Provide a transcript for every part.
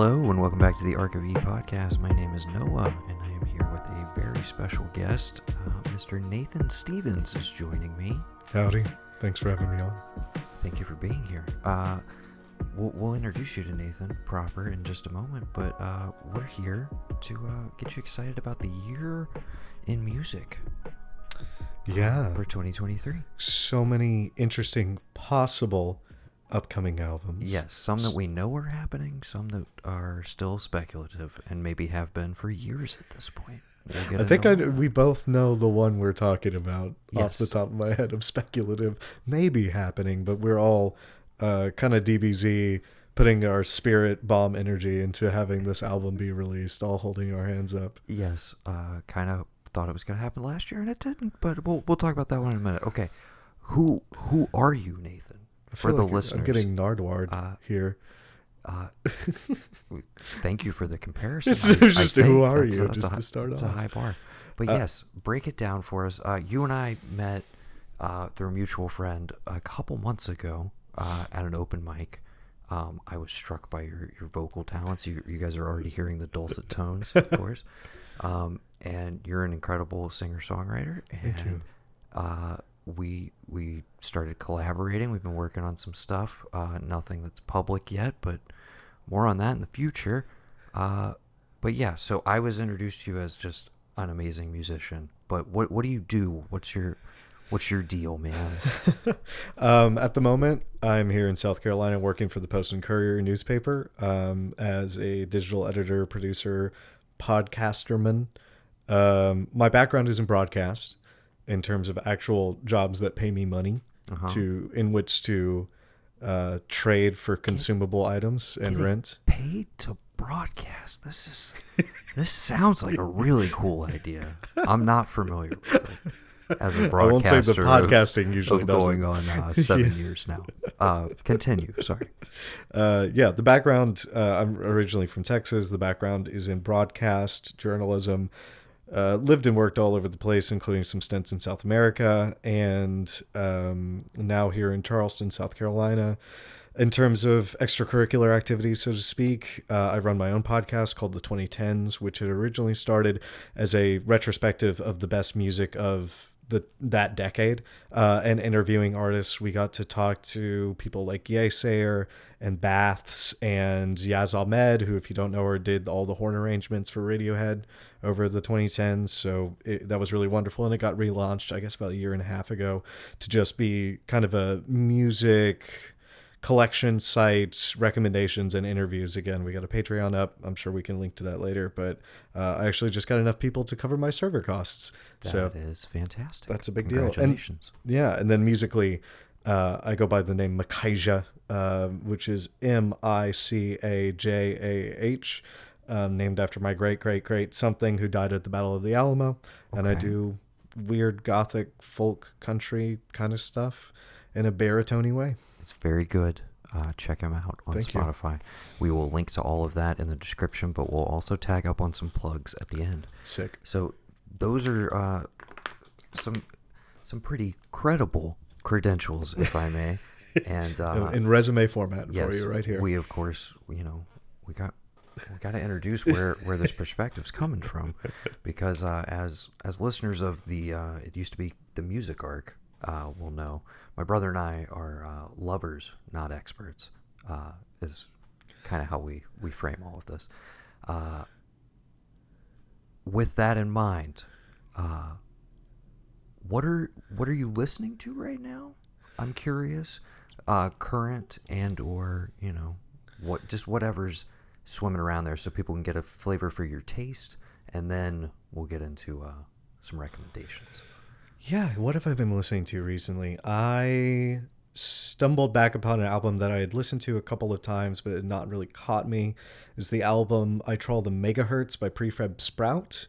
Hello and welcome back to the ARK of E podcast. My name is Noah and I am here with a very special guest. Mr. Nathan Stevens is joining me. Howdy. Thanks for having me on. Thank you for being here. We'll introduce you to Nathan proper in just a moment, but we're here to get you excited about the year in music. Yeah. For 2023. So many interesting possible upcoming albums. Yes, some that we know are happening, some that are still speculative and maybe have been for years at this point. I think we both know the one we're talking about off the Yes. top of my head of speculative maybe happening, but we're all kind of DBZ putting our spirit bomb energy into having this album be released, all holding our hands up. Yes, kind of thought it was going to happen last year and it didn't, but we'll talk about that one in a minute. Okay, who are you, Nathan? For the listeners, I'm getting Nardward here. Thank you for the comparison. It's just who are you? Just to start off, it's a high bar. But yes, break it down for us. You and I met through a mutual friend a couple months ago at an open mic. I was struck by your vocal talents. You guys are already hearing the dulcet tones, of course. And you're an incredible singer-songwriter. And, Thank you. We started collaborating. We've been working on some stuff. Nothing that's public yet, but more on that in the future. But yeah, so I was introduced to you as just an amazing musician. But what do you do? What's your deal, man? At the moment, I'm here in South Carolina working for the Post and Courier newspaper as a digital editor, producer, podcasterman. My background is in broadcast in terms of actual jobs that pay me money in which to trade for consumable items and rent. Paid to broadcast. This sounds like a really cool idea. I'm not familiar with it as a broadcaster. I won't say the podcasting usually doesn't. doesn't. Going on 7 years now. Continue. Sorry. The background, I'm originally from Texas. The background is in broadcast journalism. Lived and worked all over the place, including some stints in South America, and now here in Charleston, South Carolina. In terms of extracurricular activities, so to speak, I run my own podcast called The 2010s, which had originally started as a retrospective of the best music of that decade, and interviewing artists. We got to talk to people like Yesayer and Baths and Yaz Ahmed, who, if you don't know her, did all the horn arrangements for Radiohead over the 2010s. So that was really wonderful. And it got relaunched, I guess, about a year and a half ago to just be kind of a music collection site, recommendations and interviews. Again, we got a Patreon up. I'm sure we can link to that later, but I actually just got enough people to cover my server costs. That is fantastic. That's a big deal. Congratulations. And then musically, I go by the name Micajah, which is Micajah, named after my great something who died at the Battle of the Alamo. Okay. And I do weird gothic folk country kind of stuff in a baritone way. It's very good. Check him out on Spotify. We will link to all of that in the description, but we'll also tag up on some plugs at the end. Sick. So those are some pretty credible credentials, if I may. And in resume format yes, for you right here. We, of course, we got to introduce where this perspective's coming from, because as listeners of the it used to be the Music Ark will know, my brother and I are lovers, not experts, is kind of how we frame all of this. With that in mind, what are you listening to right now? I'm curious, current and or whatever's swimming around there, so people can get a flavor for your taste, and then we'll get into some recommendations. Yeah, what have I been listening to recently? I stumbled back upon an album that I had listened to a couple of times, but it had not really caught me. It's the album I Troll the Megahertz by Prefab Sprout.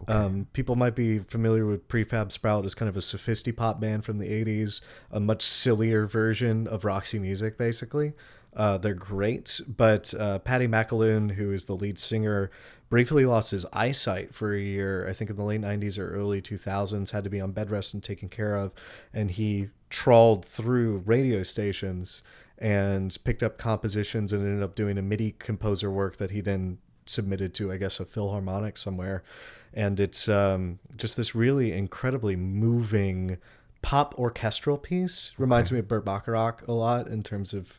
Okay. People might be familiar with Prefab Sprout as kind of a sophisti-pop band from the 80s, a much sillier version of Roxy Music, basically. They're great, but Paddy McAloon, who is the lead singer, briefly lost his eyesight for a year, I think in the late 90s or early 2000s, had to be on bed rest and taken care of, and he trawled through radio stations and picked up compositions and ended up doing a MIDI composer work that he then submitted to, I guess, a Philharmonic somewhere. And it's just this really incredibly moving pop orchestral piece. Reminds me of Burt Bacharach a lot in terms of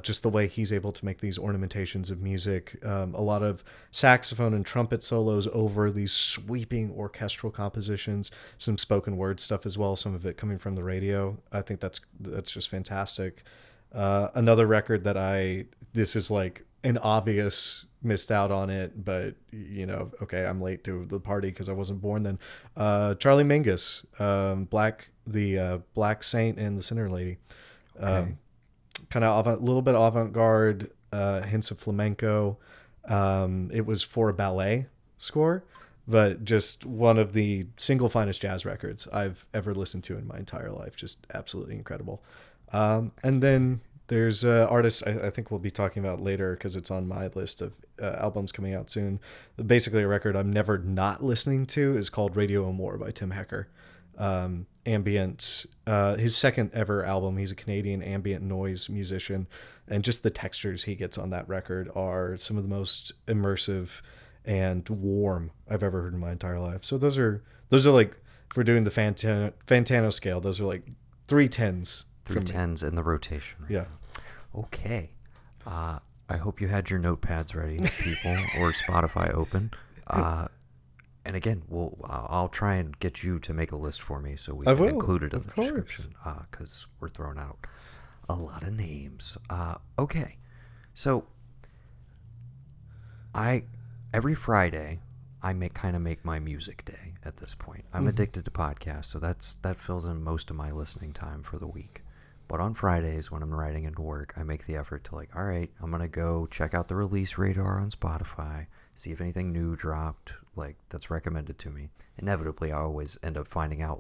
just the way he's able to make these ornamentations of music. A lot of saxophone and trumpet solos over these sweeping orchestral compositions. Some spoken word stuff as well. Some of it coming from the radio. I think that's just fantastic. Another record that this is like an obvious missed out on it, but okay, I'm late to the party because I wasn't born then. Charlie Mingus, the Black Saint and the Sinner Lady. Okay. Kind of a little bit avant-garde, hints of flamenco. It was for a ballet score, but just one of the single finest jazz records I've ever listened to in my entire life. Just absolutely incredible. And then there's artists I think we'll be talking about later because it's on my list of albums coming out soon. Basically, a record I'm never not listening to is called Radio Amore by Tim Hecker. Ambient, his second ever album. He's a Canadian ambient noise musician, and just the textures he gets on that record are some of the most immersive and warm I've ever heard in my entire life. So those are like, if we're doing the Fantano scale, those are like 3 10s. 3 10s in the rotation. Right? Yeah. Okay. I hope you had your notepads ready, people, or Spotify open. And again, I'll try and get you to make a list for me so we can include it in the description because we're throwing out a lot of names. Okay, so every Friday I make my music day at this point. I'm addicted to podcasts, so that fills in most of my listening time for the week. But on Fridays when I'm riding into work, I make the effort to all right, I'm gonna go check out the release radar on Spotify, see if anything new dropped that's recommended to me. Inevitably, I always end up finding out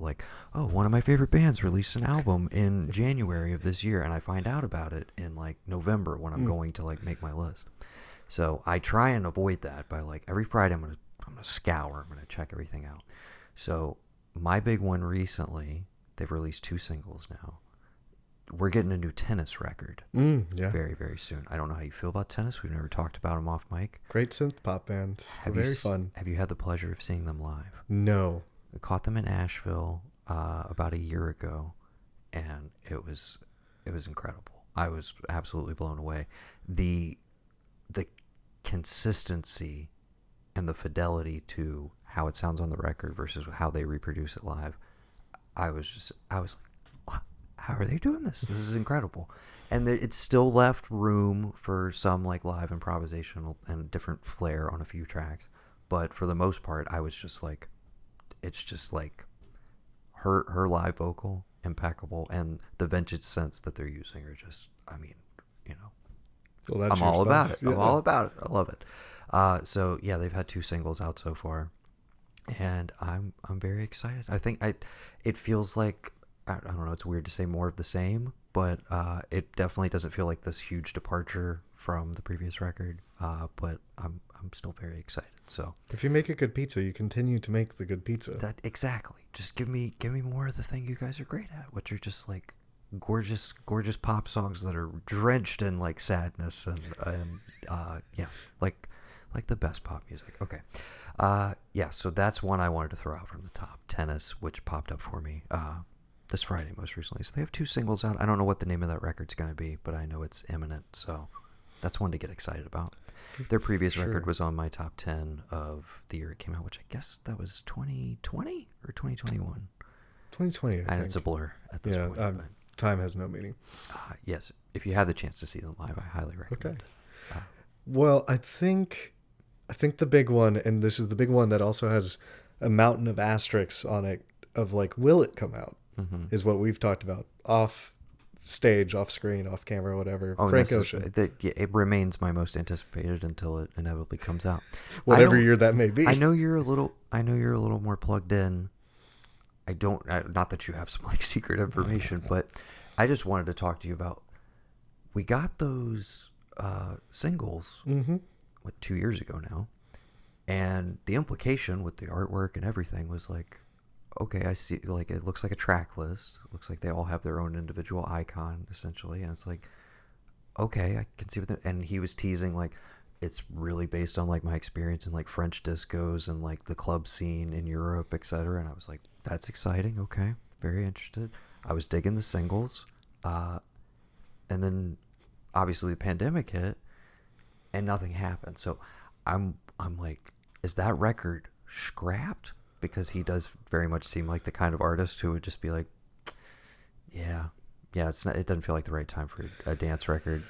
oh, one of my favorite bands released an album in January of this year, and I find out about it in November when I'm going to make my list. So I try and avoid that by every Friday I'm gonna scour, I'm gonna check everything out. So my big one recently, they've released 2 singles now. We're getting a new Tennis record Yeah. very, very soon. I don't know how you feel about Tennis. We've never talked about them off mic. Great synth pop band. Very fun. Have you had the pleasure of seeing them live? No. I caught them in Asheville about a year ago, and it was incredible. I was absolutely blown away. The consistency and the fidelity to how it sounds on the record versus how they reproduce it live. I was like, how are they doing this? This is incredible. And it's still left room for some live improvisation and different flair on a few tracks. But for the most part, I was just it's just her live vocal, impeccable. And the vintage synths that they're using are just, Well, that's I'm all about it. Yeah. I'm all about it. I love it. So yeah, they've had 2 singles out so far. And I'm very excited. I think it feels like, I don't know, it's weird to say more of the same, but it definitely doesn't feel like this huge departure from the previous record. But I'm still very excited. So if you make a good pizza, you continue to make the good pizza. That exactly. Just give me more of the thing you guys are great at, which are just gorgeous pop songs that are drenched in sadness and yeah, like the best pop music. Okay. Yeah, so that's one I wanted to throw out from the top. Tennis, which popped up for me this Friday most recently. So they have 2 singles out. I don't know what the name of that record's going to be, but I know it's imminent. So that's one to get excited about. Their previous record was on my top 10 of the year it came out, which I guess that was 2020 or 2021. 2020, I think. And it's a blur at this point. But, time has no meaning. Yes, if you have the chance to see them live, I highly recommend it. Well, I think the big one, and this is the big one that also has a mountain of asterisks on it of will it come out, is what we've talked about off stage, off screen, off camera, whatever. Frank Ocean. It remains my most anticipated until it inevitably comes out. Whatever year that may be. I know you're a little more plugged in. Not that you have some secret information, but I just wanted to talk to you about, we got those singles 2 years ago now, and the implication with the artwork and everything was okay, I see. Like, it looks like a track list. It looks like they all have their own individual icon, essentially. And it's like, okay, I can see what and he was teasing, like, it's really based on, like, my experience in, like, French discos and, like, the club scene in Europe, etc. And I was like, that's exciting. Okay, very interested. I was digging the singles. And then, obviously, the pandemic hit, and nothing happened. So I'm like, is that record scrapped? Because he does very much seem like the kind of artist who would just be like, yeah, it's not. It doesn't feel like the right time for a dance record.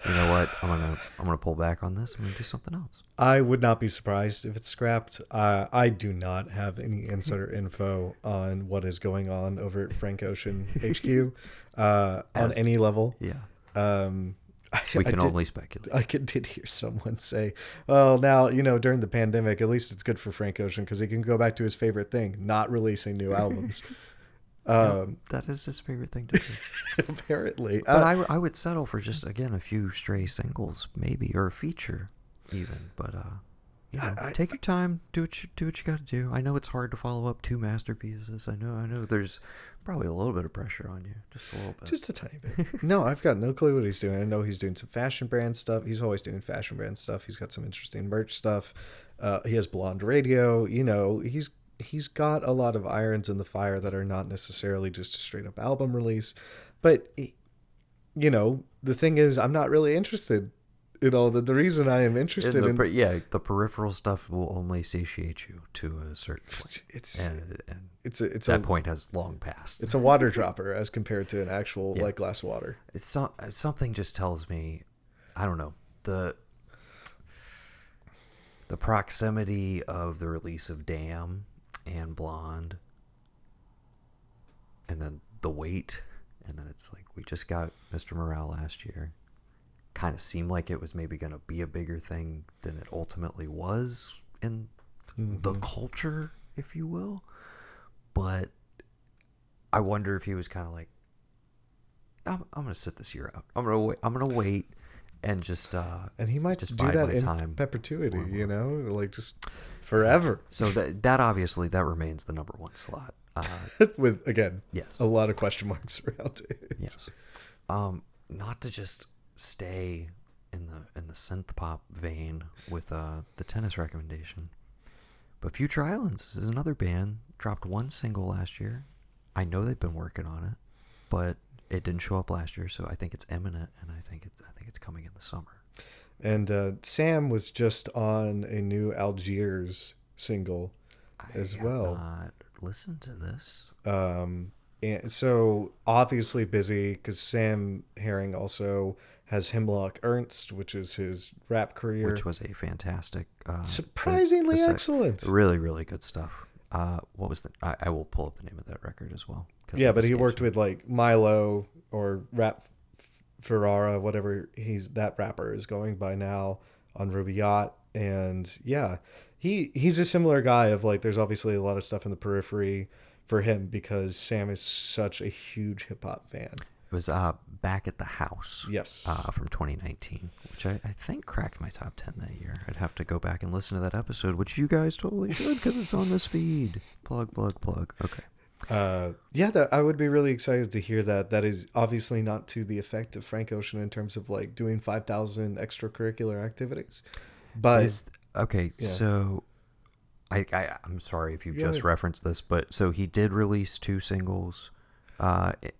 You know what? I'm gonna pull back on this. I'm gonna do something else. I would not be surprised if it's scrapped. I do not have any insider info on what is going on over at Frank Ocean HQ on any level. Yeah. Um, We can only speculate. I did hear someone say, well, now, during the pandemic, at least it's good for Frank Ocean because he can go back to his favorite thing, not releasing new albums. That is his favorite thing to do. Apparently. But I would settle for just, again, a few stray singles, maybe, or a feature, even. But, take your time, do what you got to do. I know it's hard to follow up 2 masterpieces. I know there's probably a little bit of pressure on you, just a little bit. Just a tiny bit. No, I've got no clue what he's doing. I know he's doing some fashion brand stuff. He's always doing fashion brand stuff. He's got some interesting merch stuff. He has Blonde Radio. He's got a lot of irons in the fire that are not necessarily just a straight up album release. But, the thing is, I'm not really interested. The reason I am interested in the peripheral stuff will only satiate you to a certain point. That point has long passed. It's a water dropper as compared to an actual glass of water. It's something just tells me, I don't know, the proximity of the release of Damn and Blonde, and then the wait, and then it's like, we just got Mr. Morale last year. Kind of seemed like it was maybe going to be a bigger thing than it ultimately was in the culture, if you will. But I wonder if he was kind of like, I'm going to sit this year out. I'm going to wait and just and he might just do bide that my in time perpetuity, like just forever. So that obviously that remains the number 1 slot. With, again, yes, a lot of question marks around it. Yes. Not to just stay in the synth pop vein with the tennis recommendation, but Future Islands is another band, dropped 1 single last year. I know they've been working on it, but it didn't show up last year, so I think it's imminent, and I think it's coming in the summer. And Sam was just on a new Algiers single as well. I have not listened to this. And so obviously busy because Sam Herring also has Hemlock Ernst, which is his rap career, which was a fantastic, surprisingly excellent, really, really good stuff. What was I will pull up the name of that record as well. Yeah, but he worked with like Milo or Rap Ferrara, whatever that rapper is going by now, on Ruby Yacht. And yeah, he's a similar guy of like, there's obviously a lot of stuff in the periphery for him because Sam is such a huge hip hop fan. It was Back at the House. Yes. From 2019, which I think cracked my top 10 that year. I'd have to go back and listen to that episode, which you guys totally should because it's on this feed. Plug. Okay. I would be really excited to hear that. That is obviously not to the effect of Frank Ocean in terms of like doing 5,000 extracurricular activities. But so I'm sorry if you just referenced this, but so he did release 2 singles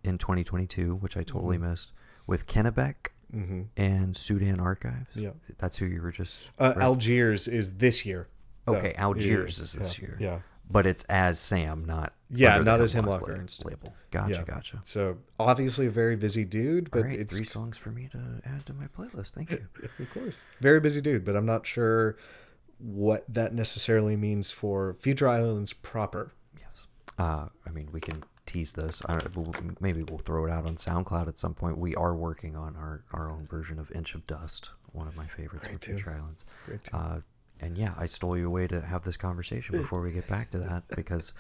in 2022, which I totally missed, with Kennebec and Sudan Archives. Yeah, that's who you were just. Algiers is this year. Okay, Algiers is this year. Yeah, but it's as Sam, not not as Hemlock Ernst label. Gotcha. So obviously a very busy dude, but it's 3 songs for me to add to my playlist. Thank you. Of course, very busy dude, but I'm not sure what that necessarily means for Future Islands proper. Yes. I mean, we can tease this. Maybe we'll throw it out on SoundCloud at some point. We are working on our own version of Inch of Dust, one of my favorites from Future Islands. Great and yeah, I stole you away to have this conversation before we get back to that because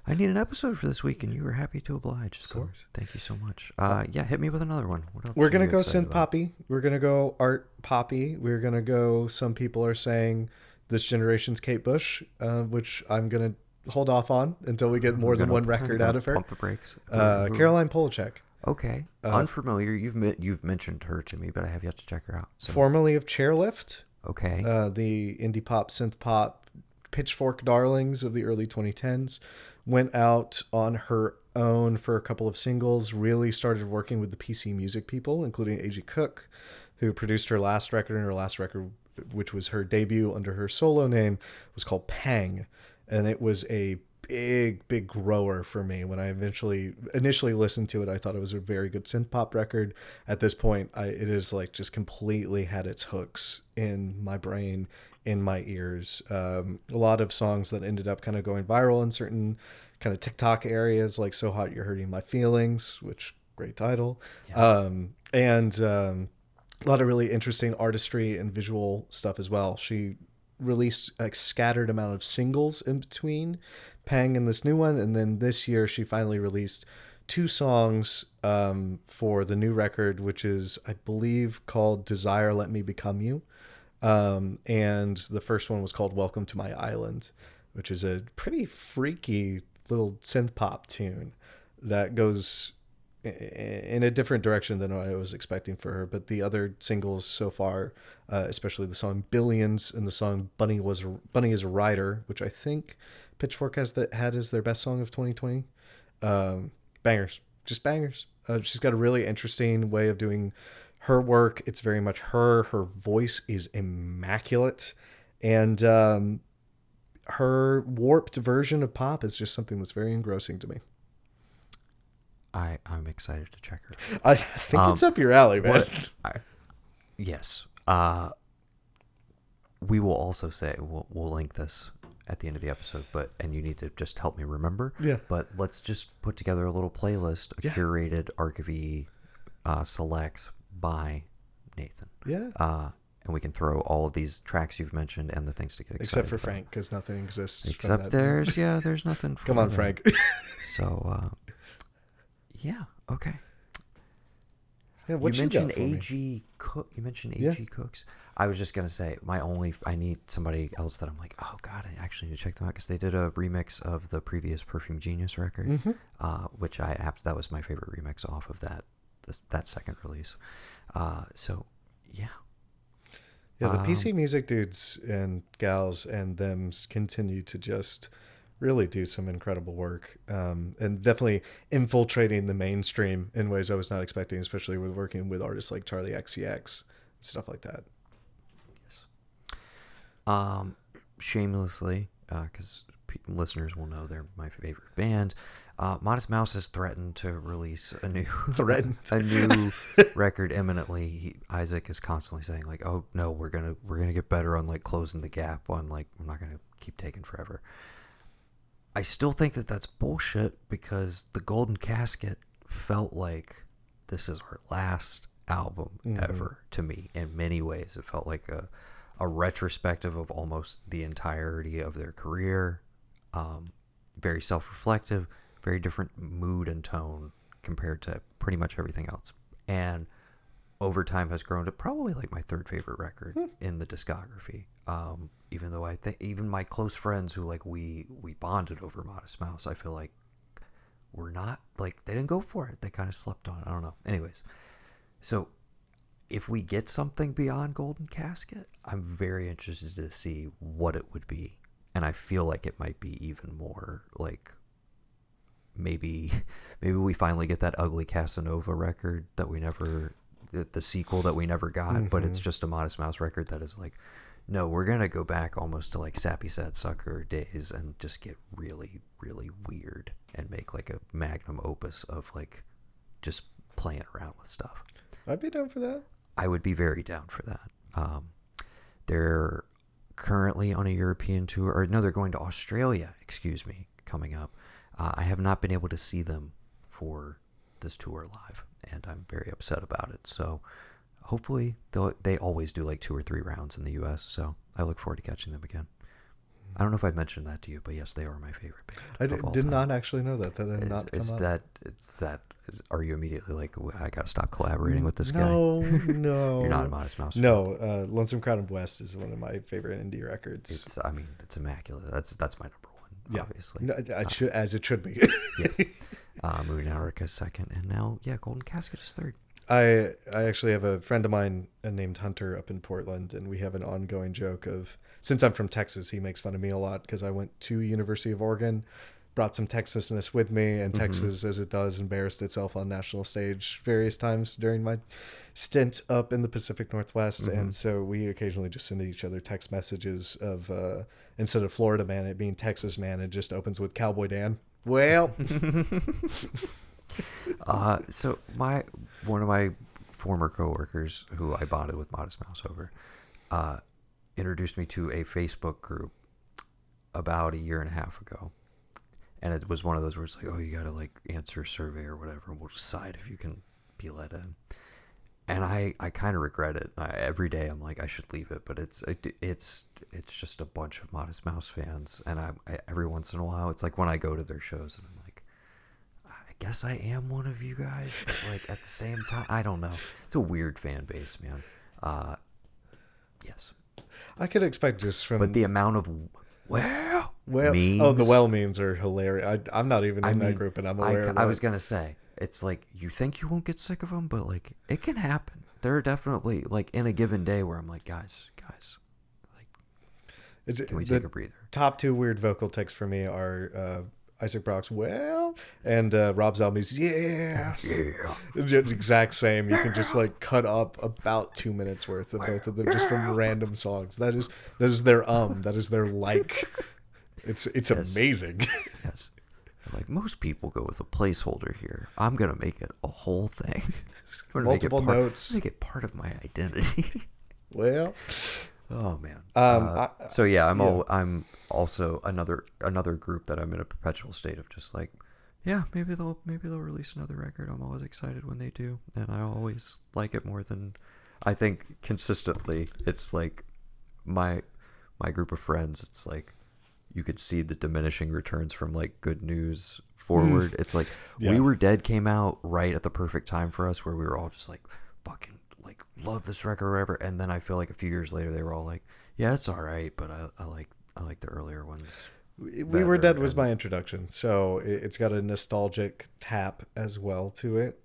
I need an episode for this week, and you were happy to oblige. So thank you so much. Hit me with another one. What else? We're gonna go synth poppy. We're gonna go art poppy. We're gonna go. Some people are saying this generation's Kate Bush, which I'm gonna hold off on until we get more We're than gonna- one we're record gonna out of her. Pump the brakes. Caroline Polachek, Okay, unfamiliar. You've mentioned her to me, but I have yet to check her out. So formerly of Chairlift, okay, the indie pop, synth pop, pitchfork darlings of the early 2010s, went out on her own for a couple of singles, really started working with the PC Music people, including A.G. Cook, who produced her last record, and her last record, which was her debut under her solo name, was called Pang. And it was a big grower for me. When I initially listened to it, I thought it was a very good synth pop record. At this point, it is like just completely had its hooks in my brain, in my ears. A lot of songs that ended up kind of going viral in certain kind of TikTok areas, like So Hot You're Hurting My Feelings, which great title. Yeah. And a lot of really interesting artistry and visual stuff as well. She released a scattered amount of singles in between Pang and this new one, and then this year she finally released 2 songs for the new record, which is, I believe, called Desire Let Me Become You. And the first one was called Welcome to My Island, which is a pretty freaky little synth pop tune that goes in a different direction than what I was expecting for her. But the other singles so far, especially the song Billions and the song Bunny is a Rider, which I think Pitchfork had as their best song of 2020. Bangers, just bangers. She's got a really interesting way of doing her work. It's very much her. Her voice is immaculate. And her warped version of pop is just something that's very engrossing to me. I'm excited to check her. I think it's up your alley, man. Yes. We will also say we'll link this at the end of the episode, and you need to just help me remember. Yeah. But let's just put together a little playlist, curated ARK of E selects by Nathan. Yeah. And we can throw all of these tracks you've mentioned and the things to get excited Except for about. Frank, because nothing exists. Except there's nothing. Come on, Frank. So, yeah, okay. Yeah, what you mentioned got for me? A.G. Cook. You mentioned A.G. Cooks. I was just gonna say I need somebody else that I'm like, oh god, I actually need to check them out, because they did a remix of the previous Perfume Genius record, which that was my favorite remix off of that second release. So yeah. Yeah, the PC Music dudes and gals and thems continue to just really do some incredible work, and definitely infiltrating the mainstream in ways I was not expecting, especially with working with artists like Charlie XCX, stuff like that. Yes. Shamelessly, because listeners will know they're my favorite band. Modest Mouse has threatened to release a new record imminently. Isaac is constantly saying like, "Oh no, we're gonna get better on like closing the gap on like we're not gonna keep taking forever." I still think that that's bullshit, because the Golden Casket felt like this is our last album ever to me. In many ways, it felt like a retrospective of almost the entirety of their career. Very self-reflective, very different mood and tone compared to pretty much everything else. And over time has grown to probably like my third favorite record in the discography. Even though I think even my close friends who like we bonded over Modest Mouse, I feel like we're not like, they didn't go for it. They kind of slept on it. I don't know. Anyways, so if we get something beyond Golden Casket, I'm very interested to see what it would be. And I feel like it might be even more like maybe we finally get that ugly Casanova record that we never, the sequel that we never got, but it's just a Modest Mouse record that is like, no, we're going to go back almost to like Sappy Sad Sucker days and just get really, really weird and make like a magnum opus of like just playing around with stuff. I'd be down for that. I would be very down for that. They're currently on a European tour, or no, they're going to Australia, coming up. I have not been able to see them for this tour live, and I'm very upset about it. So hopefully they always do like 2 or 3 rounds in the U.S., so I look forward to catching them again. I don't know if I mentioned that to you, but yes, they are my favorite band. I did not actually know that. Are you immediately like, I gotta stop collaborating with this guy? No. You're not a Modest Mouse fan. No, Lonesome Crowd of West is one of my favorite indie records. It's immaculate. That's my number one. Yeah. obviously. No, as it should be. Yes. Moon Hour is second, and now Golden Casket is third. I actually have a friend of mine named Hunter up in Portland, and we have an ongoing joke of, since I'm from Texas, he makes fun of me a lot because I went to University of Oregon, brought some Texasness with me, and Texas, as it does, embarrassed itself on national stage various times during my stint up in the Pacific Northwest. And so we occasionally just send each other text messages of, instead of Florida Man, it being Texas Man, it just opens with Cowboy Dan. Well, So one of my former coworkers, who I bonded with Modest Mouse over, introduced me to a Facebook group about a year and a half ago, and it was one of those where it's like, oh, you gotta like answer a survey or whatever, and we'll decide if you can be let in. And I kind of regret it. Every day I'm like, I should leave it, but it's just a bunch of Modest Mouse fans, and I every once in a while, it's like when I go to their shows and I'm like, I guess I am one of you guys, but like at the same time, I don't know. It's a weird fan base, man. Yes. I could expect just from... But the amount of memes. Oh, the well memes are hilarious. I'm not even in that group, and I'm aware of that. I was gonna say, it's like you think you won't get sick of them, but like it can happen. There are definitely like in a given day where I'm like, guys, like, can we take a breather? Top two weird vocal texts for me are Isaac Brock's and Rob Zombie's yeah. It's the exact same. You can just like cut up about 2 minutes worth of both of them just from random songs. That is their that is their like. It's yes. Amazing. Yes. Like most people go with a placeholder here. I'm gonna make it a whole thing. Multiple notes. Make it part of my identity. Well. Oh man. So yeah, I'm also another group that I'm in a perpetual state of just like, yeah, maybe they'll release another record. I'm always excited when they do, and I always like it more than I think consistently. It's like my group of friends. It's like you could see the diminishing returns from like Good News forward. It's like We Were Dead came out right at the perfect time for us, where we were all just like fucking like love this record or whatever, and then I feel like a few years later they were all like, yeah, it's all right, but I like the earlier ones. We Were Dead was my introduction, so it's got a nostalgic tap as well to it,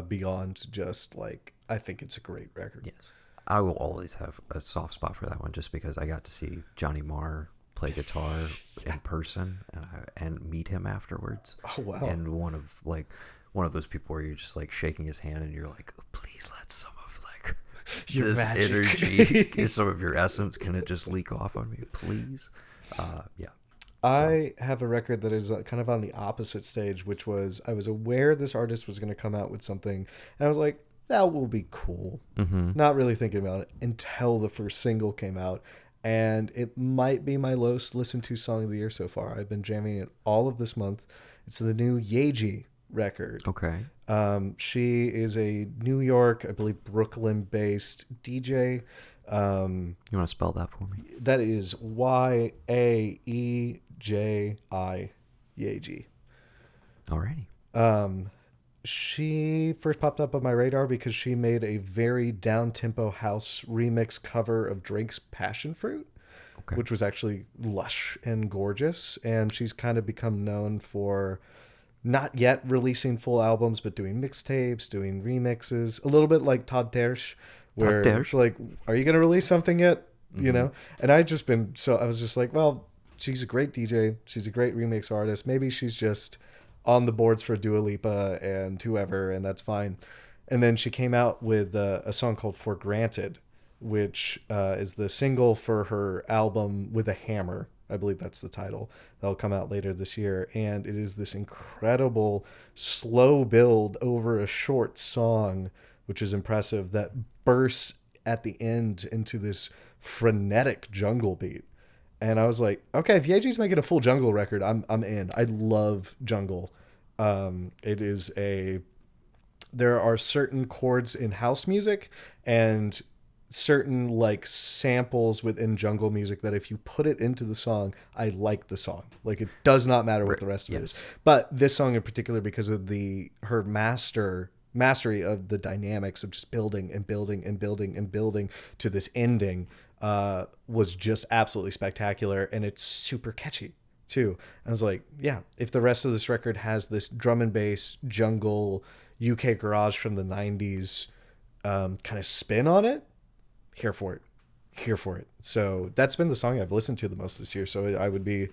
beyond just like, I think it's a great record. Yes, I will always have a soft spot for that one, just because I got to see Johnny Marr play guitar in person and meet him afterwards. Oh wow! And one of those people where you're just like shaking his hand and you're like, oh, please let some of your this magic. Energy, some of your essence, can it just leak off on me, please? Yeah. I have a record that is kind of on the opposite stage, which was I was aware this artist was going to come out with something, and I was like, that will be cool. Not really thinking about it until the first single came out, and it might be my lowest listened to song of the year so far. I've been jamming it all of this month. It's the new Yeji record. Okay. She is a New York, I believe Brooklyn-based DJ. You want to spell that for me? That is Yaeji. Yeji. Alrighty. She first popped up on my radar because she made a very down-tempo house remix cover of Drake's Passion Fruit, which was actually lush and gorgeous. And she's kind of become known for not yet releasing full albums, but doing mixtapes, doing remixes, a little bit like Todd Tersch, where it's like, are you going to release something yet? You know? And I was just like, well, she's a great DJ. She's a great remix artist. Maybe she's just on the boards for Dua Lipa and whoever, and that's fine. And then she came out with a song called For Granted, which is the single for her album With a Hammer. I believe that's the title. That'll come out later this year. And it is this incredible slow build over a short song, which is impressive, that bursts at the end into this frenetic jungle beat. And I was like, okay, if Yeji's making a full jungle record, I'm in. I love jungle. There are certain chords in house music and certain like samples within jungle music that if you put it into the song, I like the song. Like, it does not matter what the rest of it is. But this song in particular, because of her mastery of the dynamics of just building and building and building and building to this ending, was just absolutely spectacular. And it's super catchy. too. I was like, yeah, if the rest of this record has this drum and bass jungle UK garage from the 90s kind of spin on it, here for it. Here for it. So that's been the song I've listened to the most this year. So I would be,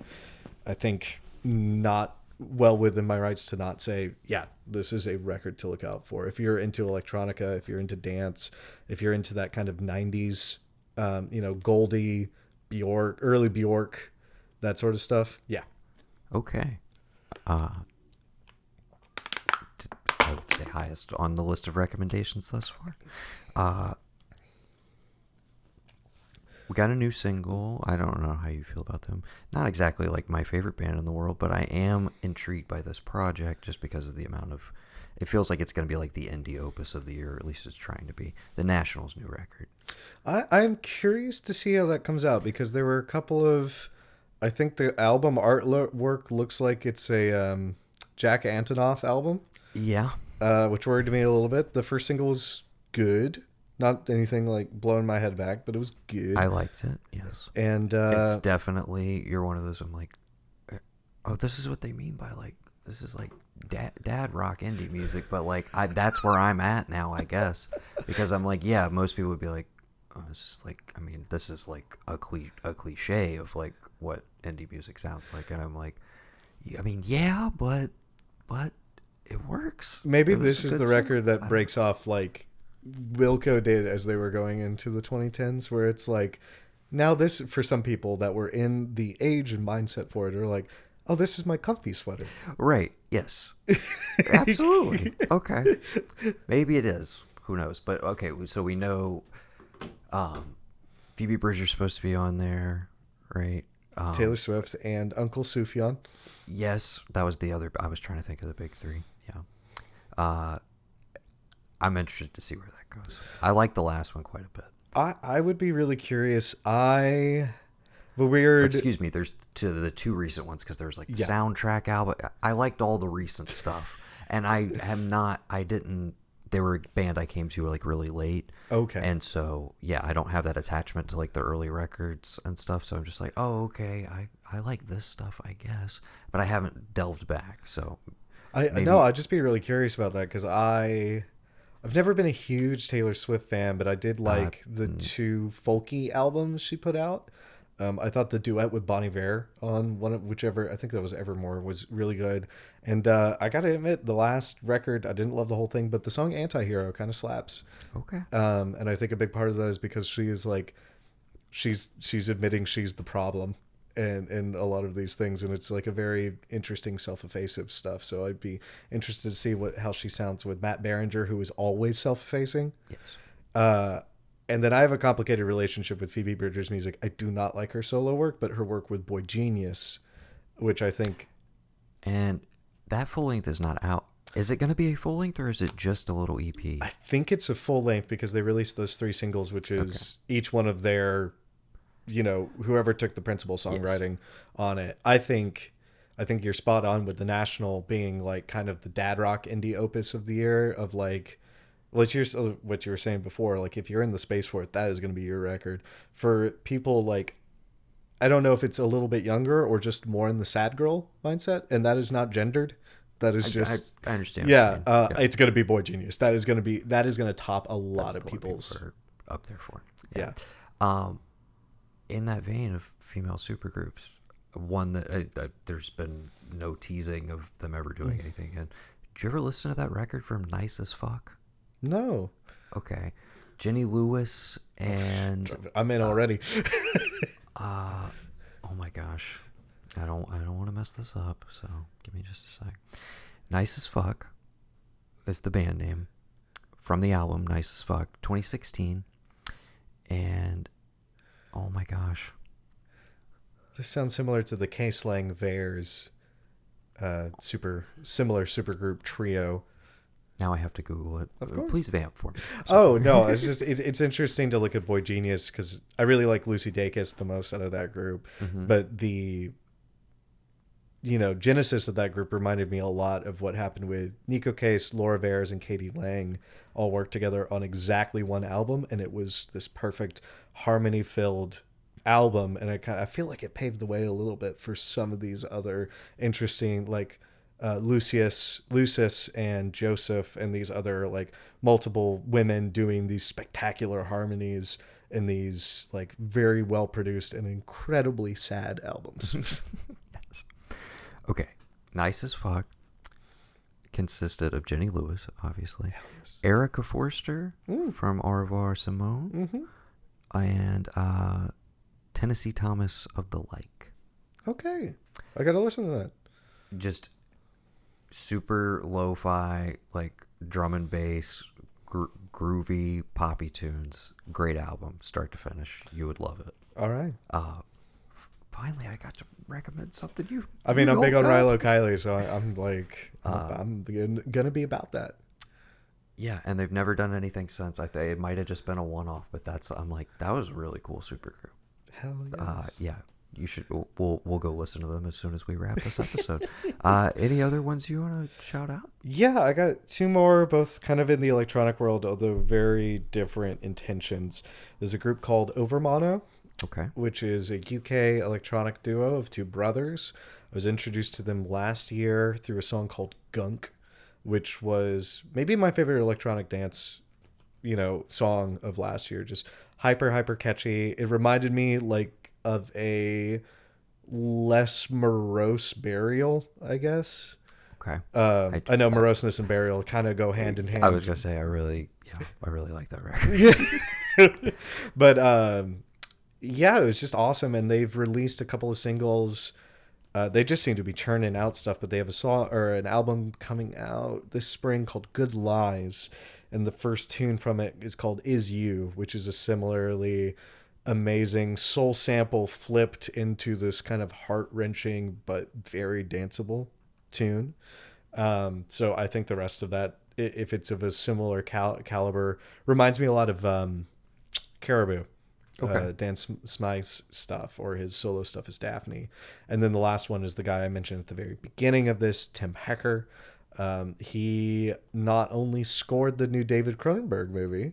I think, not well within my rights to not say, yeah, this is a record to look out for. If you're into electronica, if you're into dance, if you're into that kind of 90s, Goldie, Bjork, early Bjork, that sort of stuff. Yeah. Okay. I would say highest on the list of recommendations thus far. We got a new single. I don't know how you feel about them. Not exactly like my favorite band in the world, but I am intrigued by this project just because of the amount of... It feels like it's going to be like the indie opus of the year, or at least it's trying to be. The National's new record. I'm curious to see how that comes out because there were a couple of... I think the album artwork looks like it's a Jack Antonoff album. Yeah. Which worried me a little bit. The first single was good. Not anything like blowing my head back, but it was good. I liked it, yes. And it's definitely, you're one of those, I'm like, oh, this is what they mean by like, this is like dad rock indie music, but like, that's where I'm at now, I guess. Because I'm like, yeah, most people would be like, oh, it's just like, I mean, this is like a cliche of like what indie music sounds like. And I'm like, I mean, yeah, but it works. Maybe this is the record that breaks off like Wilco did as they were going into the 2010s, where it's like, now this, for some people that were in the age and mindset for it, are like, oh, this is my comfy sweater. Right. Yes. Absolutely. Okay. Maybe it is. Who knows? But okay, so we know Phoebe Bridgers supposed to be on there, right? Taylor Swift and Uncle Sufjan. Yes, that was the other. I was trying to think of the big three. Yeah. I'm interested to see where that goes. I like the last one quite a bit. I would be really curious. The weird... Excuse me, there's to the two recent ones, because there's like the soundtrack album. I liked all the recent stuff. And they were a band I came to like really late. Okay. And so, yeah, I don't have that attachment to like the early records and stuff. So I'm just like, oh, okay, I like this stuff, I guess. But I haven't delved back, so... I'd just be really curious about that, because I've never been a huge Taylor Swift fan, but I did like the two folky albums she put out. I thought the duet with Bon Iver on whichever, I think that was Evermore, was really good. And I got to admit, the last record, I didn't love the whole thing, but the song Anti-Hero kind of slaps. Okay. And I think a big part of that is because she is like, she's admitting she's the problem and a lot of these things, and it's like a very interesting self-effacing stuff. So I'd be interested to see how she sounds with Matt Berringer, who is always self-effacing. Yes. And then I have a complicated relationship with Phoebe Bridgers' music. I do not like her solo work, but her work with Boy Genius, which I think... And that full length is not out. Is it going to be a full length, or is it just a little EP? I think it's a full length because they released those 3 singles, which is each one of their, whoever took the principal songwriting on it. I think you're spot on with the National being like kind of the dad rock indie opus of the year, of like... what you were saying before, like if you're in the space for it, that is going to be your record. For people like, I don't know if it's a little bit younger or just more in the sad girl mindset, and that is not gendered. That is just... I understand. Yeah, it's going to be Boy Genius. That is going to top a lot of people's... People are up there for. Yeah. In that vein of female supergroups, one that there's been no teasing of them ever doing anything. And did you ever listen to that record from Nice as Fuck? No. Okay. Jenny Lewis and... I'm in already. Oh my gosh. I don't want to mess this up, so give me just a sec. Nice as Fuck is the band name from the album Nice as Fuck, 2016. And oh my gosh. This sounds similar to the K-Slang Vares similar supergroup trio. Now I have to Google it. Of course. Please vamp for me. Oh, no. It's interesting to look at Boy Genius because I really like Lucy Dacus the most out of that group. Mm-hmm. But the, genesis of that group reminded me a lot of what happened with Nico Case, Laura Vares, and Katie Lang all worked together on exactly one album. And it was this perfect harmony-filled album, and I feel like it paved the way a little bit for some of these other interesting, like Lucis and Joseph, and these other like multiple women doing these spectacular harmonies in these like very well produced and incredibly sad albums. Okay, Nice as Fuck consisted of Jenny Lewis, obviously, Yes. Erica Forster from Au Revoir Simone, and Tennessee Thomas of The Like. Okay, I gotta listen to that. Just super lo-fi, like drum and bass, groovy, poppy tunes. Great album, start to finish. You would love it. All right. Finally, I got to recommend something you. I mean, you I'm big don't on know. Rilo Kiley, so I'm like, I'm gonna be about that. Yeah, and they've never done anything since. I think it might have just been a one-off, but I'm like, that was a really cool supergroup. Hell yes. Yeah, you should. We'll go listen to them as soon as we wrap this episode. Any other ones you want to shout out? Yeah, I got two more, both kind of in the electronic world, although very different intentions. There's a group called Overmono, Okay. which is a UK electronic duo of two brothers. I was introduced to them last year through a song called Gunk, which was maybe my favorite electronic dance, song of last year. Just hyper catchy. It reminded me like of a less morose Burial, I guess. Okay. I know moroseness and Burial kind of go hand in hand. I was gonna say I really like that record. But yeah, it was just awesome, and they've released a couple of singles. They just seem to be churning out stuff, but they have a song or an album coming out this spring called Good Lies, and the first tune from it is called Is You, which is a similarly amazing soul sample flipped into this kind of heart-wrenching but very danceable tune. So I think the rest of that, if it's of a similar caliber, reminds me a lot of Caribou. Okay. Dan Smythe's stuff, or his solo stuff as Daphne. And then the last one is the guy I mentioned at the very beginning of this, Tim Hecker. He not only scored the new David Cronenberg movie,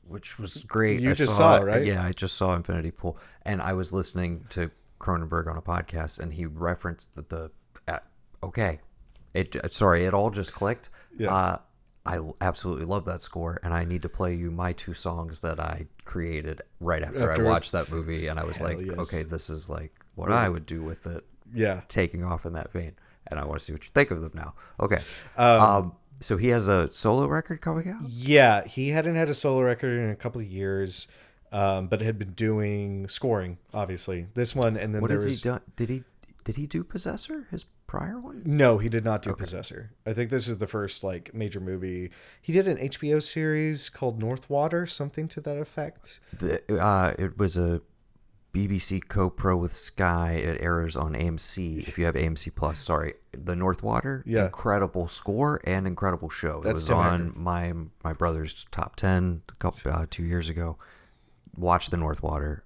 which was great. You just saw it, right? Yeah, I just saw Infinity Pool, and I was listening to Cronenberg on a podcast, and he referenced okay, it all just clicked. Yeah. I absolutely love that score, and I need to play you my two songs that I created right after I watched that movie, and I was like, yes. okay, this is like what I would do with it, Yeah. taking off in that vein, and I want to see what you think of them now. Okay. So he has a solo record coming out? Yeah, he hadn't had a solo record in a couple of years, but had been doing scoring, obviously. This one, and then What there has was... he done? Did he do Possessor, his prior one? No, he did not do Possessor. I think this is the first like major movie. He did an HBO series called Northwater, something to that effect. It was a BBC co-pro with Sky. It airs on AMC if you have AMC Plus. Sorry, the Northwater. Yeah. Incredible score and incredible show. That's it was Tim on my brother's top 10 2 years ago. Watch the Northwater.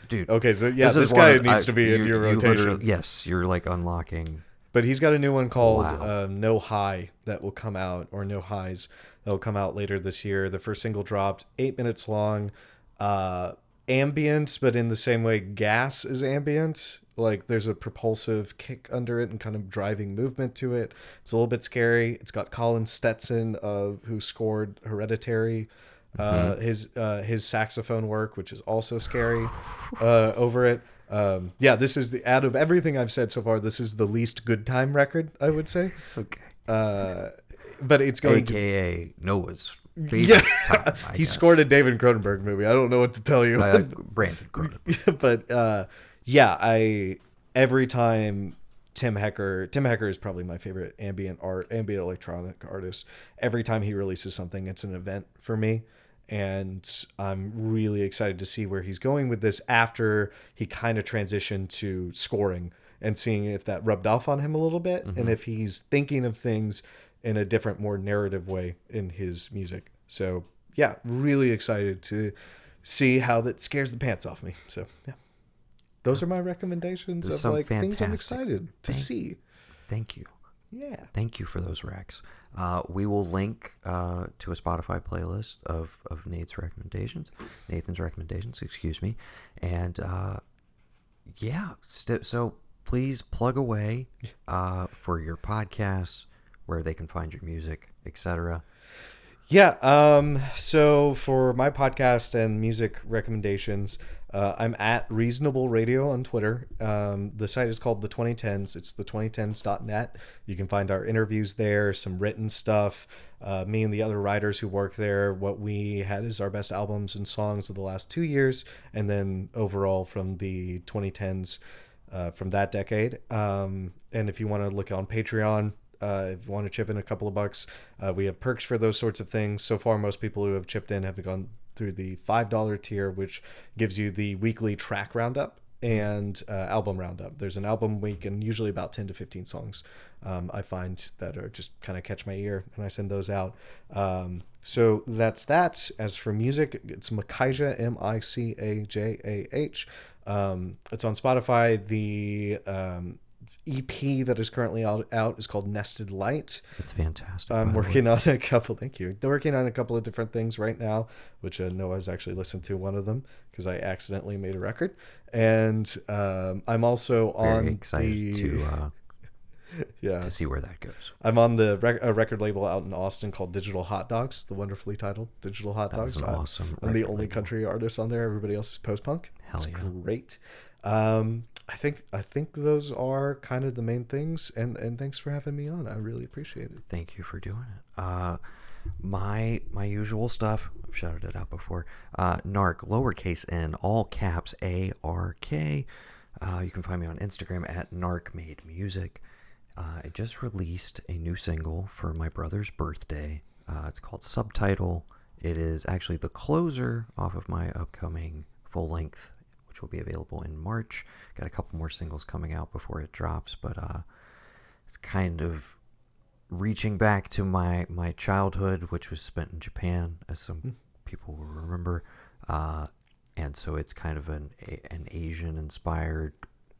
Dude. Okay, so yeah, this this is guy one needs to be in your rotation. Yes, you're like unlocking. But he's got a new one called Wow. No High that will come out, or No Highs that will come out later this year. The first single dropped, 8 minutes long, ambient, but in the same way gas is ambient. Like there's a propulsive kick under it and kind of driving movement to it. It's a little bit scary. It's got Colin Stetson, who scored Hereditary. His saxophone work, which is also scary, over it. Yeah, this is out of everything I've said so far, this is the least good time record, I would say. Okay. But it's going AKA Noah's favorite time. he scored a David Cronenberg movie. I don't know what to tell you. Brandon Cronenberg. But yeah, every time Tim Hecker is probably my favorite ambient electronic artist. Every time he releases something, it's an event for me. And I'm really excited to see where he's going with this after he kind of transitioned to scoring, and seeing if that rubbed off on him a little bit, and if he's thinking of things in a different, more narrative way in his music. So yeah, really excited to see how that scares the pants off me. So yeah, those are my recommendations There's of some like things I'm fantastic- excited to see. Thank you. Yeah. Thank you for those recs. We will link to a Spotify playlist of Nathan's recommendations, excuse me. And yeah, so please plug away for your podcasts, where they can find your music, etc. Yeah. So for my podcast and music recommendations, I'm at Reasonable Radio on Twitter. The site is called The 2010s. It's the2010s.net. You can find our interviews there, some written stuff, me and the other writers who work there, what we had as our best albums and songs of the last 2 years, and then overall from the 2010s from that decade. And if you want to look on Patreon, if you want to chip in a couple of bucks, we have perks for those sorts of things. So far, most people who have chipped in have gone through the $5 tier, which gives you the weekly track roundup and album roundup. There's an album week and usually about 10 to 15 songs I find that are just kind of catch my ear, and I send those out. So that's that. As for music, it's Micajah, Micajah. It's on Spotify. The EP that is currently out is called Nested Light. It's fantastic. I'm working on a couple. Thank you. They're working on a couple of different things right now, which Noah's actually listened to one of them because I accidentally made a record, and I'm also Very on excited to yeah, to see where that goes. I'm on the a record label out in Austin called Digital Hot Dogs, the wonderfully titled Digital Hot Dogs. That's an awesome. I'm the record only label. country artist on there. Everybody else is post punk. Hell It's yeah. great. I think those are kind of the main things, and thanks for having me on. I really appreciate it. Thank you for doing it. My usual stuff. I've shouted it out before. Nark, lowercase n, all caps ARK. You can find me on Instagram at narkmademusic. I just released a new single for my brother's birthday. It's called Subtitle. It is actually the closer off of my upcoming full length, which will be available in March. Got a couple more singles coming out before it drops, but it's kind of reaching back to my childhood, which was spent in Japan, as some people will remember. And so it's kind of an Asian-inspired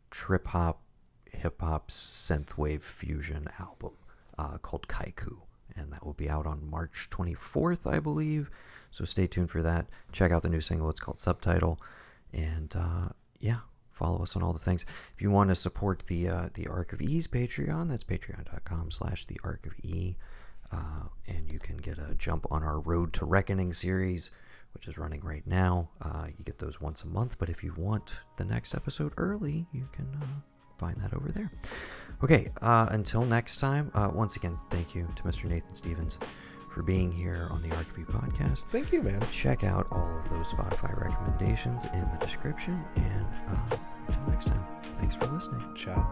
trip-hop, hip-hop, synthwave fusion album called Kaiku. And that will be out on March 24th, I believe. So stay tuned for that. Check out the new single. It's called Subtitle. And yeah, follow us on all the things. If you want to support the ARK of E's Patreon, that's patreon.com/thearkofe. And you can get a jump on our Road to Reckoning series, which is running right now. You get those once a month, but if you want the next episode early, you can find that over there. Okay, until next time, once again, thank you to Mr. Nathan Stevens for being here on the ARK of E podcast. Thank you, man. Check out all of those Spotify recommendations in the description, and until next time, thanks for listening. Ciao.